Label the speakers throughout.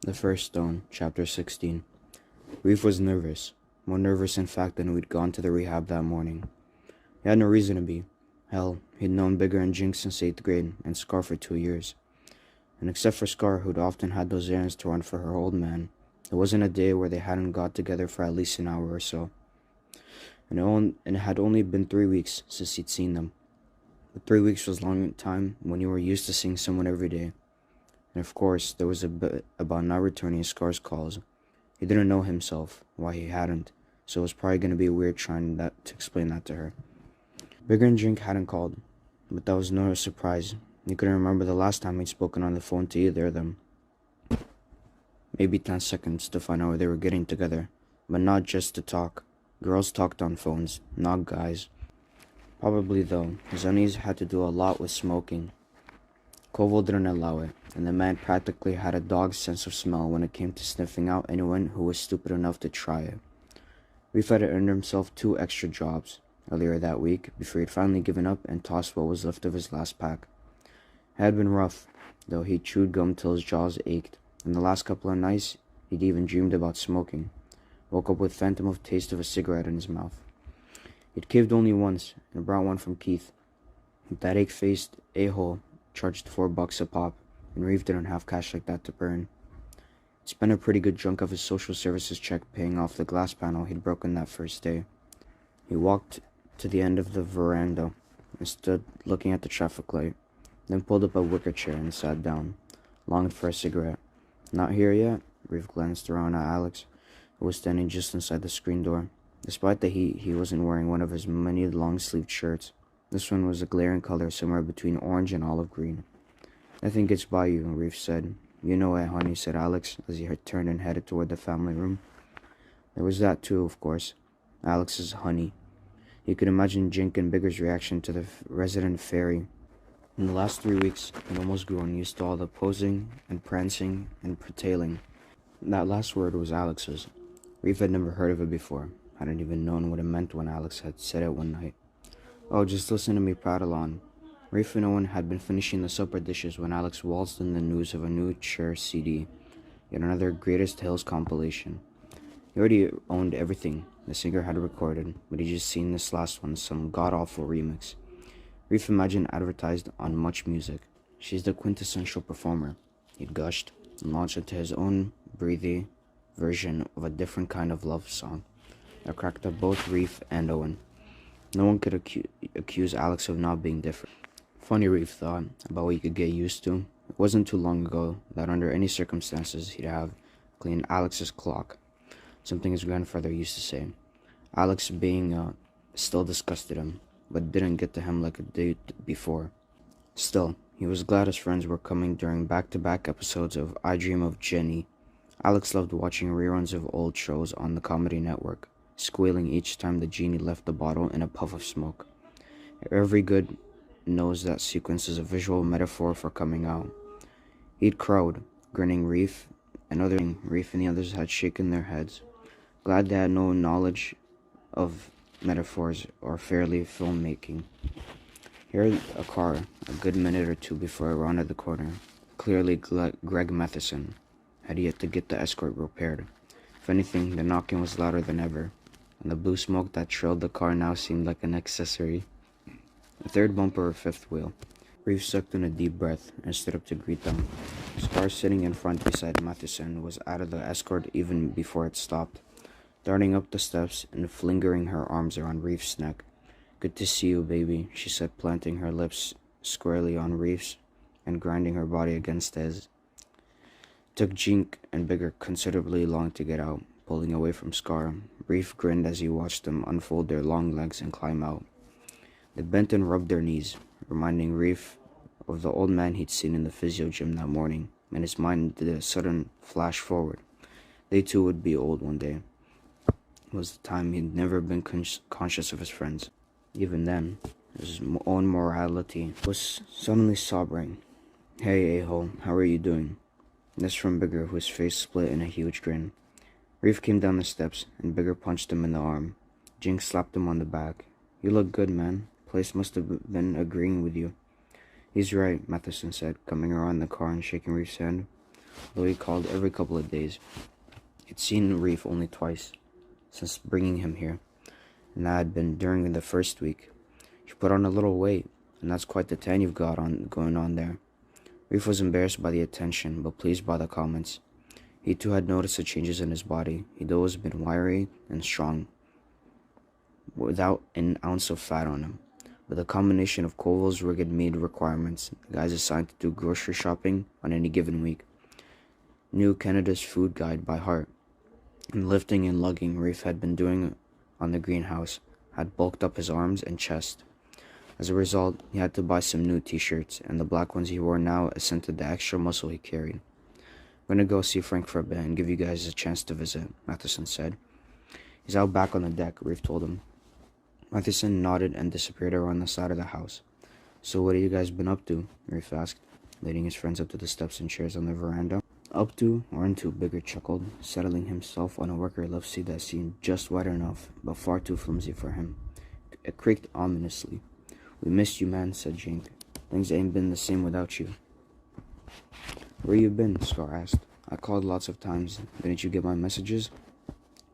Speaker 1: The First Stone, Chapter 16. Reef was nervous, more nervous in fact than we'd gone to the rehab that morning. He had no reason to be. Hell, he'd known Bigger and Jinx since 8th grade, and Scar for 2 years. And except for Scar, who'd often had those errands to run for her old man, there wasn't a day where they hadn't got together for at least an hour or so. And it had only been 3 weeks since he'd seen them. But 3 weeks was a long time when you were used to seeing someone every day. And of course, there was a bit about not returning Scar's calls. He didn't know himself why he hadn't, so it was probably going to be weird trying to explain that to her. Bigger and Drink hadn't called, but that was no surprise. He couldn't remember the last time he'd spoken on the phone to either of them. Maybe 10 seconds to find out where they were getting together, but not just to talk. Girls talked on phones, not guys. Probably though, his unease had to do a lot with smoking. Koval didn't allow it, and the man practically had a dog's sense of smell when it came to sniffing out anyone who was stupid enough to try it. Reef had earned himself 2 extra jobs earlier that week before he'd finally given up and tossed what was left of his last pack. It had been rough, though he chewed gum till his jaws ached, and the last couple of nights he'd even dreamed about smoking. Woke up with phantom of taste of a cigarette in his mouth. He'd caved only once and brought one from Keith. That egg-faced a-hole charged $4 a pop, and Reeve didn't have cash like that to burn. He spent a pretty good chunk of his social services check paying off the glass panel he'd broken that first day. He walked to the end of the veranda and stood looking at the traffic light, then pulled up a wicker chair and sat down, longed for a cigarette. Not here yet? Reeve glanced around at Alex, who was standing just inside the screen door. Despite the heat, he wasn't wearing one of his many long-sleeved shirts. This one was a glaring color somewhere between orange and olive green. "Nothing gets by you," Reef said. "You know it, honey," said Alex, as he had turned and headed toward the family room. There was that too, of course. Alex's honey. He could imagine Jink and Bigger's reaction to the resident fairy. In the last 3 weeks, he'd almost grown used to all the posing and prancing and protailing. That last word was Alex's. Reef had never heard of it before, hadn't even known what it meant when Alex had said it one night. "Oh, just listen to me prattle on." Rafe and Owen had been finishing the supper dishes when Alex waltzed in the news of a new Cher CD, yet another Greatest Hits compilation. He already owned everything the singer had recorded, but he'd just seen this last one, some god-awful remix. Reef imagined advertised on Much Music. "She's the quintessential performer," he'd gushed, and launched into his own breathy version of a different kind of love song that cracked up both Reef and Owen. No one could accuse Alex of not being different. Funny, Reef thought, about what he could get used to. It wasn't too long ago that under any circumstances he'd have cleaned Alex's clock, something his grandfather used to say. Alex being still disgusted him, but didn't get to him like a day before. Still, he was glad his friends were coming during back-to-back episodes of I Dream of Jenny. Alex loved watching reruns of old shows on the Comedy Network, squealing each time the genie left the bottle in a puff of smoke. Every good knows that sequence is a visual metaphor for coming out. He'd crowed, grinning. Reef and the others had shaken their heads, glad they had no knowledge of metaphors or fairly filmmaking. He heard a car a good minute or two before it rounded the corner. Clearly Greg Matheson had yet to get the escort repaired. If anything, the knocking was louder than ever, and the blue smoke that trailed the car now seemed like an accessory. The third bumper or fifth wheel. Reef sucked in a deep breath and stood up to greet them. Scar, sitting in front beside Matheson, was out of the escort even before it stopped, darting up the steps and flingering her arms around Reef's neck. "Good to see you, baby," she said, planting her lips squarely on Reef's and grinding her body against his. It took Jink and Bigger considerably long to get out, pulling away from Scar. Reef grinned as he watched them unfold their long legs and climb out. They bent and rubbed their knees, reminding Reef of the old man he'd seen in the physio gym that morning, and his mind did a sudden flash forward. They too would be old one day. It was the time he'd never been conscious of his friends. Even then, his own morality was suddenly sobering. "Hey, a-hole, how are you doing?" This from Bigger, whose face split in a huge grin. Reef came down the steps, and Bigger punched him in the arm. Jinx slapped him on the back. "You look good, man. Place must have been agreeing with you." "He's right," Matheson said, coming around the car and shaking Reef's hand. though he called every couple of days. He'd seen Reef only twice since bringing him here, and that had been during the first week. You put on a little weight, and that's quite the tan you've got on going on there. Reef was embarrassed by the attention, but pleased by the comments. He too had noticed the changes in his body. He'd always been wiry and strong, without an ounce of fat on him. With a combination of Koval's rigid meat requirements, the guys assigned to do grocery shopping on any given week knew Canada's food guide by heart, and lifting and lugging Reef had been doing on the greenhouse had bulked up his arms and chest. As a result, he had to buy some new t-shirts, and the black ones he wore now accented the extra muscle he carried. "I'm gonna go see Frank for a bit and give you guys a chance to visit," Matheson said. "He's out back on the deck," Reef told him. Matheson nodded and disappeared around the side of the house. "So what have you guys been up to?" Reef asked, leading his friends up to the steps and chairs on the veranda. "Up to or into," Bigger chuckled, settling himself on a worker love seat that seemed just wide enough, but far too flimsy for him. It creaked ominously. "We missed you, man," said Jink. "Things ain't been the same without you." "Where you been?" Scar asked. "I called lots of times. Didn't you get my messages?"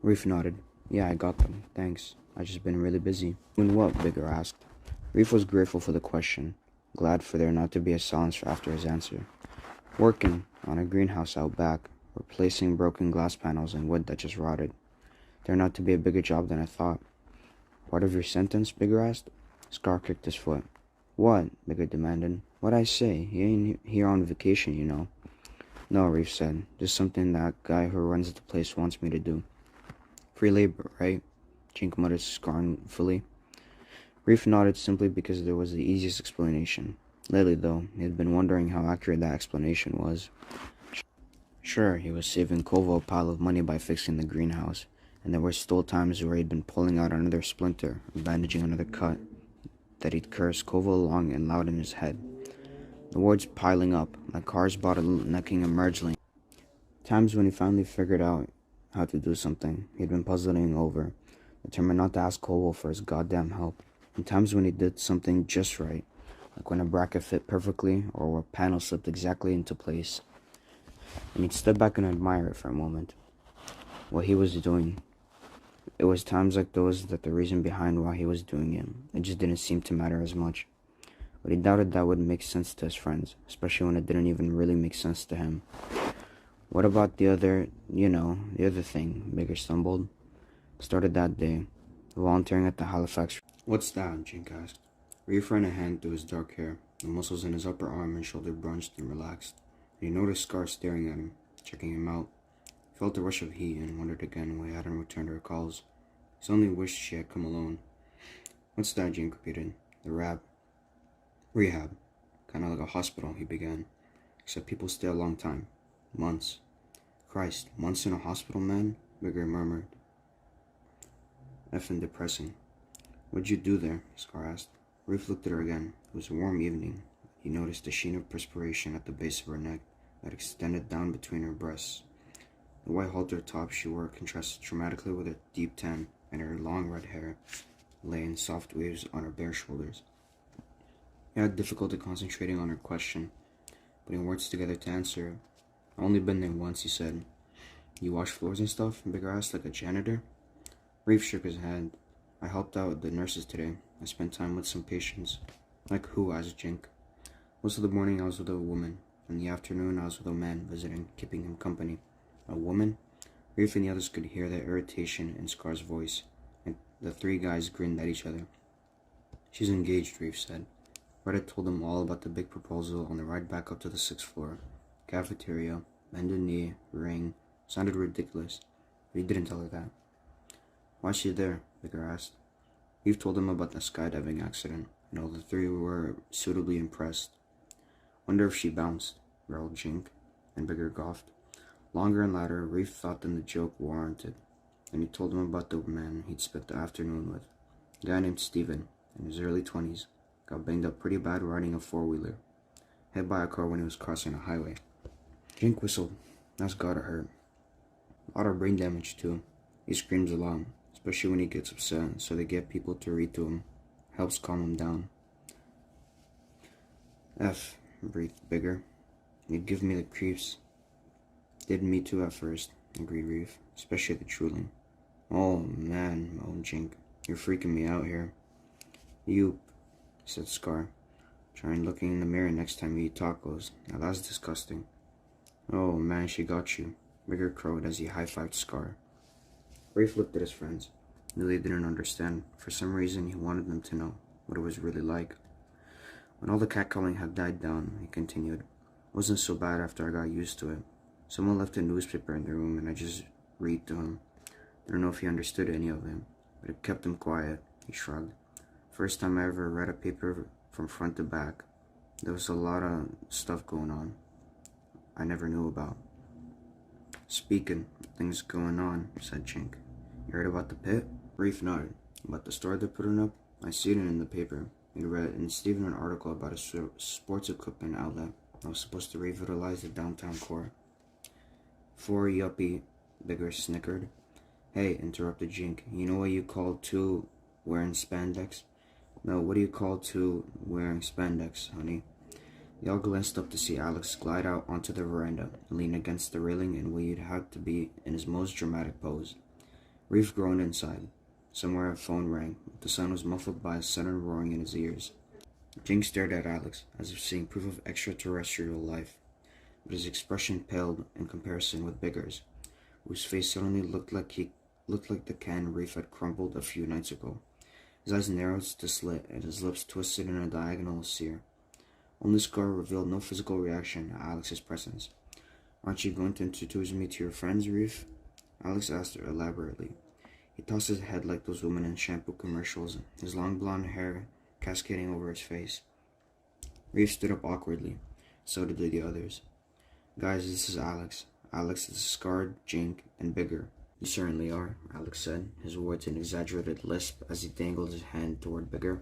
Speaker 1: Reef nodded. "Yeah, I got them. Thanks. I just been really busy." "Doing what?" Bigger asked. Reef was grateful for the question, glad for there not to be a silence after his answer. "Working on a greenhouse out back, replacing broken glass panels and wood that just rotted. Turned out to be a bigger job than I thought." "Part of your sentence?" Bigger asked. Scar kicked his foot. "What?" Bigger demanded. "What'd I say? He ain't here on vacation, you know." "No," Reef said. "Just something that guy who runs the place wants me to do." "Free labor, right?" Jink muttered scornfully. Reef nodded simply because there was the easiest explanation. Lately, though, he had been wondering how accurate that explanation was. Sure, he was saving Koval a pile of money by fixing the greenhouse, and there were still times where he'd been pulling out another splinter and bandaging another cut that he'd cursed Koval long and loud in his head. The words piling up, like cars bottlenecking a merge lane. Times when he finally figured out how to do something he'd been puzzling over, determined not to ask Koval for his goddamn help. And times when he did something just right, like when a bracket fit perfectly or a panel slipped exactly into place, and he'd step back and admire it for a moment. What he was doing. It was times like those that the reason behind why he was doing it just didn't seem to matter as much. But he doubted that would make sense to his friends, especially when it didn't even really make sense to him. "What about the other thing?" Bigger stumbled. "Started that day, volunteering at the Halifax." "What's that?" Jink asked. Reef ran a hand through his dark hair. The muscles in his upper arm and shoulder bunched and relaxed, and he noticed Scar staring at him, checking him out. He felt a rush of heat and wondered again why he hadn't returned her calls. He only wished she had come alone. "What's that?" Jink repeated. "The rehab. Kinda like a hospital," he began. "Except people stay a long time. Months." "Christ, months in a hospital, man?" Bigger murmured. "Effing depressing." "What'd you do there?" Scar asked. Reef looked at her again. It was a warm evening. He noticed a sheen of perspiration at the base of her neck that extended down between her breasts. The white halter top she wore contrasted dramatically with her deep tan, and her long red hair lay in soft waves on her bare shoulders. He had difficulty concentrating on her question, putting words together to answer it. "I've only been there once," he said. "You wash floors and stuff?" Bigger asked, "like a janitor?" Reef shook his head. "I helped out the nurses today. I spent time with some patients." "Like who?" asked Jink. "Most of the morning I was with a woman. In the afternoon I was with a man visiting, keeping him company." "A woman?" Reef and the others could hear the irritation in Scar's voice, and the three guys grinned at each other. "She's engaged," Reef said. Reddit told them all about the big proposal on the ride back up to the 6th floor. Cafeteria, bended knee, ring. Sounded ridiculous, but he didn't tell her that. "Why's she there?" Bigger asked. Reef told them about the skydiving accident, and all the three were suitably impressed. "Wonder if she bounced," growled Jink, and Bigger golfed. Longer and louder, Reef thought than the joke warranted, and he told them about the man he'd spent the afternoon with. A guy named Steven, in his early 20s, got banged up pretty bad riding a four-wheeler. Hit by a car when he was crossing a highway. Jink whistled. "That's gotta hurt." "A lot of brain damage, too. He screams a lot, especially when he gets upset, so they get people to read to him. Helps calm him down." "F," breathed Bigger. "You'd give me the creeps." Did me too at first, agreed Reef, especially the drooling. Oh man, moaned Jink. You're freaking me out here. You, said Scar. Try looking in the mirror next time you eat tacos. Now that's disgusting. Oh man, she got you, Bigger crowed as he high-fived Scar. Reef looked at his friends. Knew they didn't understand. For some reason, he wanted them to know what it was really like. When all the catcalling had died down, he continued, it wasn't so bad after I got used to it. Someone left a newspaper in the room and I just read to him. I don't know if he understood any of it, but it kept him quiet, he shrugged. First time I ever read a paper from front to back. There was a lot of stuff going on I never knew about. Speaking of things going on, said Chink. You heard about the pit? Reef nodded. About the store they're putting up? I seen it in the paper. He read in Stephen an article about a sports equipment outlet that was supposed to revitalize the downtown core. For yuppie, Bigger snickered. Hey, interrupted Jink, you know what you call two wearing spandex? No, what do you call two wearing spandex, honey? They all glanced up to see Alex glide out onto the veranda and lean against the railing in what he'd have to be in his most dramatic pose. Reef groaned inside. Somewhere a phone rang, but the sound was muffled by a sudden roaring in his ears. Jink stared at Alex, as if seeing proof of extraterrestrial life, but his expression paled in comparison with Bigger's, whose face suddenly looked like the can Reef had crumpled a few nights ago. His eyes narrowed to slit, and his lips twisted in a diagonal sear. Only Scar revealed no physical reaction at Alex's presence. Aren't you going to introduce me to your friends, Reef? Alex asked her elaborately. He tossed his head like those women in shampoo commercials, his long blonde hair cascading over his face. Reef stood up awkwardly. So did the others. Guys, this is Alex. Alex is Scar, Jink, and Bigger. You certainly are, Alex said, his words an exaggerated lisp as he dangled his hand toward Bigger.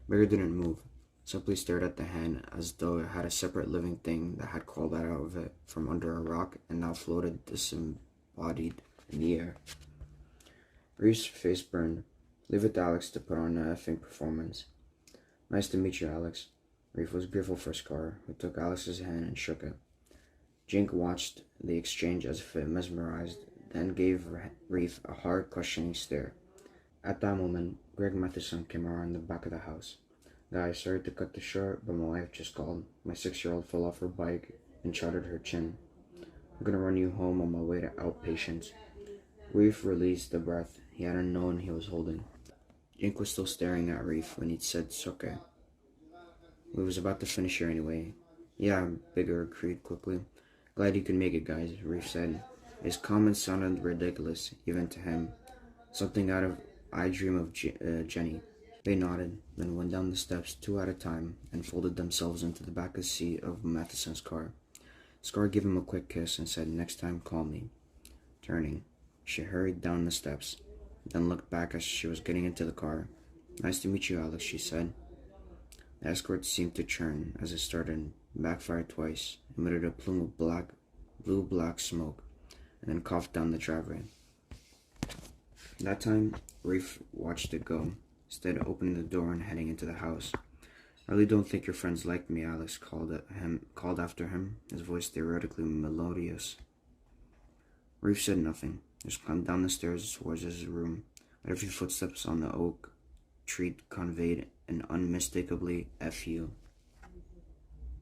Speaker 1: Bigger didn't move, simply stared at the hand as though it had a separate living thing that had crawled out of it from under a rock and now floated disembodied in the air. Reef's face burned. Leave it to Alex to put on an effing performance. Nice to meet you, Alex. Reef was grateful for Scar, who took Alex's hand and shook it. Jink watched the exchange as if it mesmerized, then gave Reef a hard, questioning stare. At that moment, Greg Matheson came around the back of the house. Guys, sorry to cut this short, but my wife just called. My 6-year-old fell off her bike and shattered her chin. I'm gonna run you home on my way to outpatients. Reef released the breath he hadn't known he was holding. Jink was still staring at Reef when he'd said, "It's okay." We was about to finish here anyway. Yeah, Bigger agreed quickly. Glad you could make it, guys, Reef said. His comments sounded ridiculous, even to him. Something out of I Dream of Jenny. They nodded, then went down the steps 2 at a time and folded themselves into the back of the seat of Matheson's car. Scar gave him a quick kiss and said, "Next time, call me." Turning, she hurried down the steps, then looked back as she was getting into the car. "Nice to meet you, Alex," she said. The escort seemed to churn as it started, backfired twice, emitted a plume of blue-black smoke, and then coughed down the driveway. That time, Reef watched it go, instead of opening the door and heading into the house. "I really don't think your friends like me," Alex called after him, his voice theoretically melodious. Reef said nothing, just climbed down the stairs towards his room, but every footsteps on the oak tree conveyed an unmistakably F you.